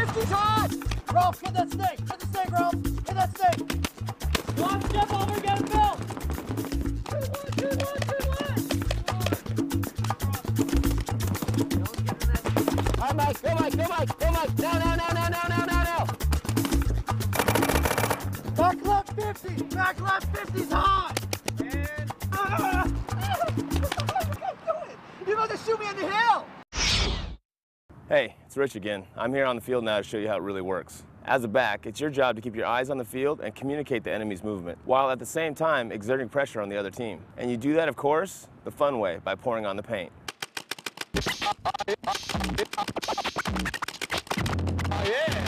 50's hot! Ralph, get that snake! Get the snake, Ralph! Get that snake! One step over, get him, Bill! Good one! All right, Mike, go Mike! Now! Back left 50! Back left 50's hot! And... You're about to shoot me on the hill! Hey, it's Rich again. I'm here on the field now to show you how it really works. As a back, it's your job to keep your eyes on the field and communicate the enemy's movement, while at the same time exerting pressure on the other team. And you do that, of course, the fun way, by pouring on the paint. Oh, yeah!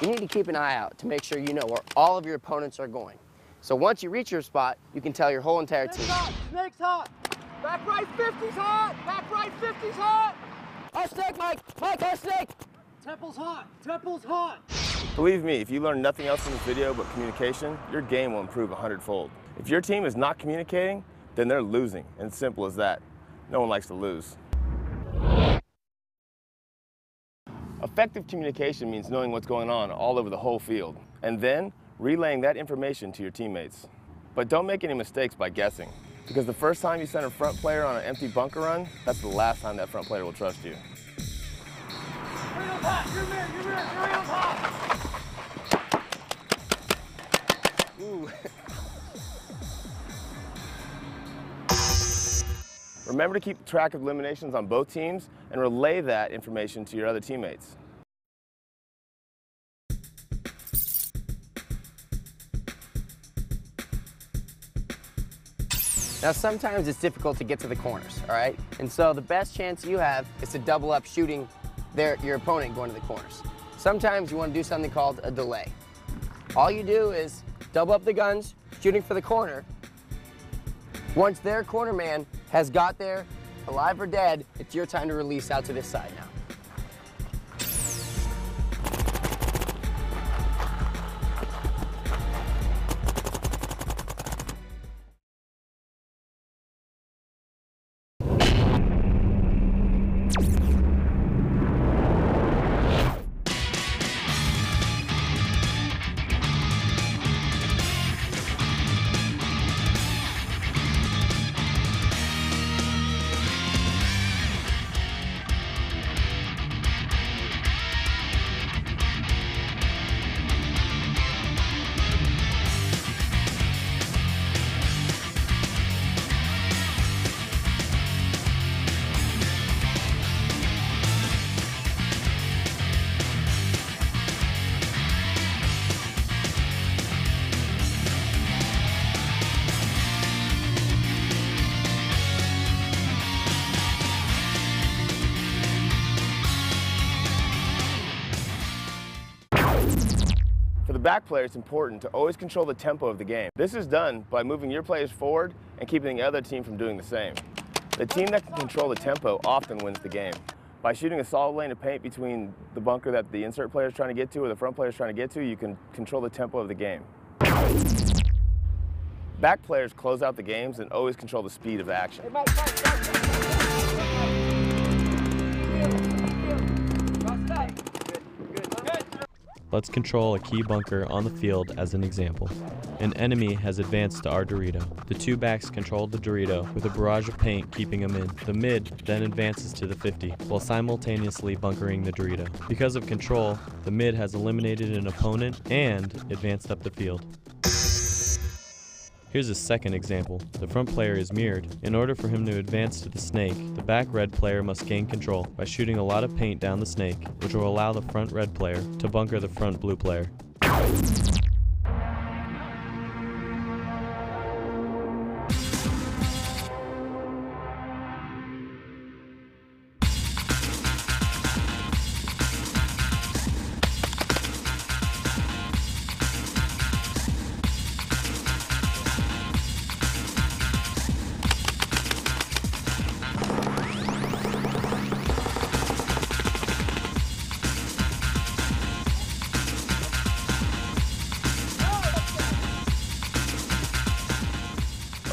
You need to keep an eye out to make sure you know where all of your opponents are going. So once you reach your spot, you can tell your whole entire team. Snake's hot! Back right 50's hot! Back right 50's hot! Our snake, Mike! Mike, our snake! Temple's hot! Temple's hot! Believe me, if you learn nothing else in this video but communication, your game will improve 100-fold. If your team is not communicating, then they're losing, and it's simple as that. No one likes to lose. Effective communication means knowing what's going on all over the whole field, and then relaying that information to your teammates. But don't make any mistakes by guessing, because the first time you send a front player on an empty bunker run, that's the last time that front player will trust you. Real hot! You're real hot! Ooh. Remember to keep track of eliminations on both teams and relay that information to your other teammates. Now sometimes it's difficult to get to the corners, all right? And so the best chance you have is to double up shooting your opponent going to the corners. Sometimes you want to do something called a delay. All you do is double up the guns, shooting for the corner. Once their corner man has got there, alive or dead, it's your time to release out to this side now. For the back player, it's important to always control the tempo of the game. This is done by moving your players forward and keeping the other team from doing the same. The team that can control the tempo often wins the game. By shooting a solid lane of paint between the bunker that the insert player is trying to get to or the front player is trying to get to, you can control the tempo of the game. Back players close out the games and always control the speed of action. Hey, Mike. Let's control a key bunker on the field as an example. An enemy has advanced to our Dorito. The two backs control the Dorito with a barrage of paint keeping them in. The mid then advances to the 50 while simultaneously bunkering the Dorito. Because of control, the mid has eliminated an opponent and advanced up the field. Here's a second example. The front player is mirrored. In order for him to advance to the snake, the back red player must gain control by shooting a lot of paint down the snake, which will allow the front red player to bunker the front blue player.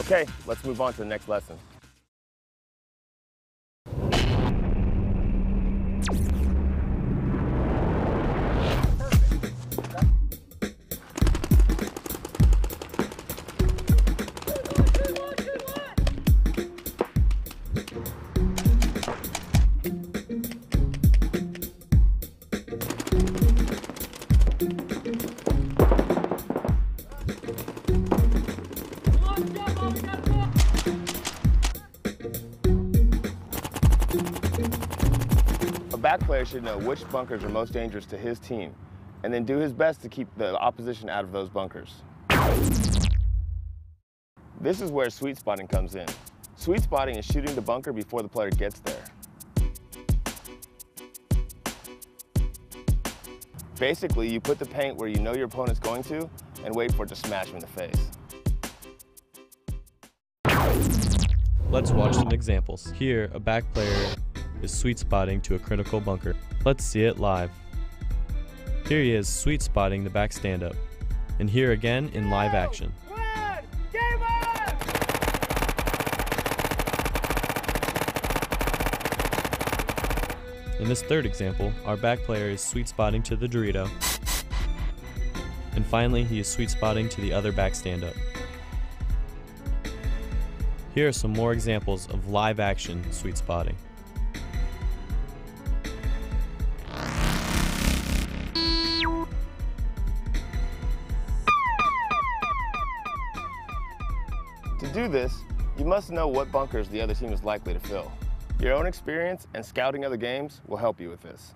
Okay, let's move on to the next lesson. A back player should know which bunkers are most dangerous to his team, and then do his best to keep the opposition out of those bunkers. This is where sweet spotting comes in. Sweet spotting is shooting the bunker before the player gets there. Basically, you put the paint where you know your opponent's going to and wait for it to smash him in the face. Let's watch some examples. Here, a back player is sweet spotting to a critical bunker. Let's see it live. Here he is sweet spotting the back stand-up. And here again in live action. In this third example, our back player is sweet spotting to the Dorito. And finally, he is sweet spotting to the other back stand-up. Here are some more examples of live action sweet spotting. To do this, you must know what bunkers the other team is likely to fill. Your own experience and scouting other games will help you with this.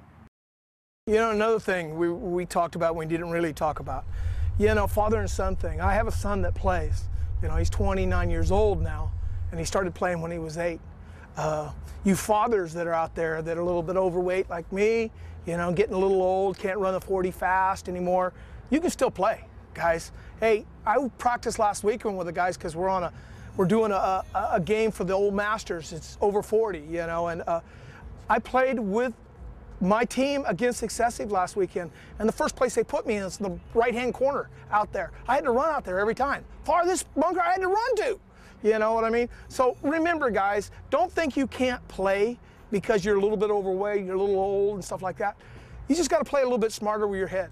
You know, another thing we talked about we didn't really talk about, you know, father and son thing. I have a son that plays. You know, he's 29 years old now, and he started playing when he was 8. You fathers that are out there that are a little bit overweight like me, you know, getting a little old, can't run a 40 fast anymore, you can still play, guys. Hey, I practiced last weekend with the guys because we're doing a game for the old masters. It's over 40, you know, and I played with my team against Excessive last weekend, and the first place they put me in is the right-hand corner out there. I had to run out there every time. Farthest bunker I had to run to, you know what I mean? So remember, guys, don't think you can't play because you're a little bit overweight, you're a little old and stuff like that. You just got to play a little bit smarter with your head,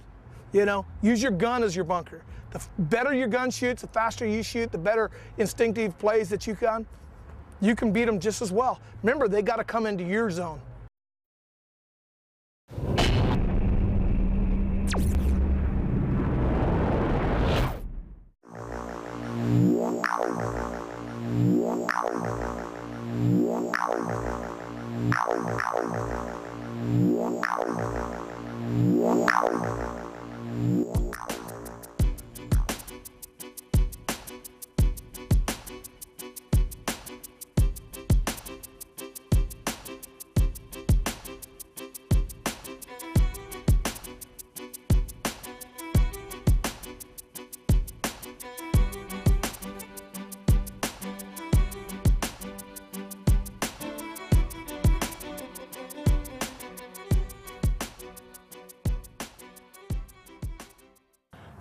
you know? Use your gun as your bunker. The better your gun shoots, the faster you shoot, the better instinctive plays that you can beat them just as well. Remember, they got to come into your zone.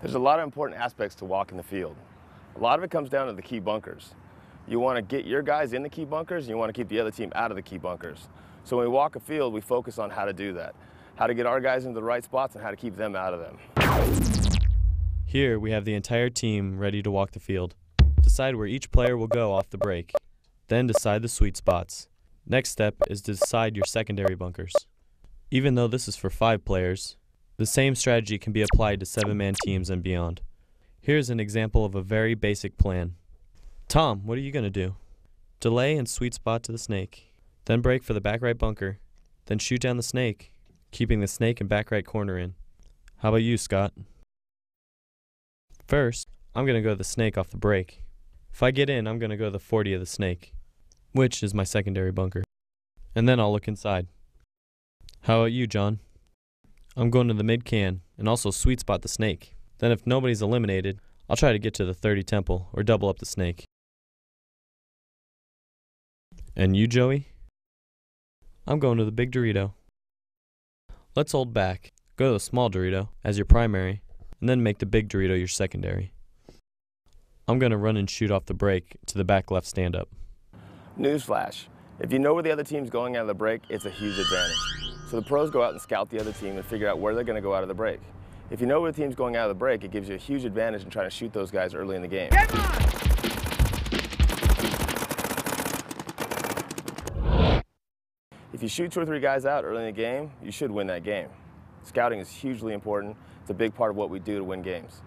There's a lot of important aspects to walking the field. A lot of it comes down to the key bunkers. You want to get your guys in the key bunkers, and you want to keep the other team out of the key bunkers. So when we walk a field, we focus on how to do that, how to get our guys into the right spots and how to keep them out of them. Here we have the entire team ready to walk the field. Decide where each player will go off the break. Then decide the sweet spots. Next step is to decide your secondary bunkers. Even though this is for 5 players, the same strategy can be applied to 7-man teams and beyond. Here's an example of a very basic plan. Tom, what are you going to do? Delay and sweet spot to the snake. Then break for the back right bunker. Then shoot down the snake, keeping the snake and back right corner in. How about you, Scott? First, I'm going to go the snake off the break. If I get in, I'm going to go the 40 of the snake, which is my secondary bunker. And then I'll look inside. How about you, John? I'm going to the mid can and also sweet spot the snake. Then if nobody's eliminated, I'll try to get to the 30 temple or double up the snake. And you, Joey? I'm going to the big Dorito. Let's hold back. Go to the small Dorito as your primary, and then make the big Dorito your secondary. I'm going to run and shoot off the break to the back left stand-up. Newsflash, if you know where the other team's going out of the break, it's a huge advantage. So the pros go out and scout the other team and figure out where they're going to go out of the break. If you know where the team's going out of the break, it gives you a huge advantage in trying to shoot those guys early in the game. If you shoot 2 or 3 guys out early in the game, you should win that game. Scouting is hugely important. It's a big part of what we do to win games.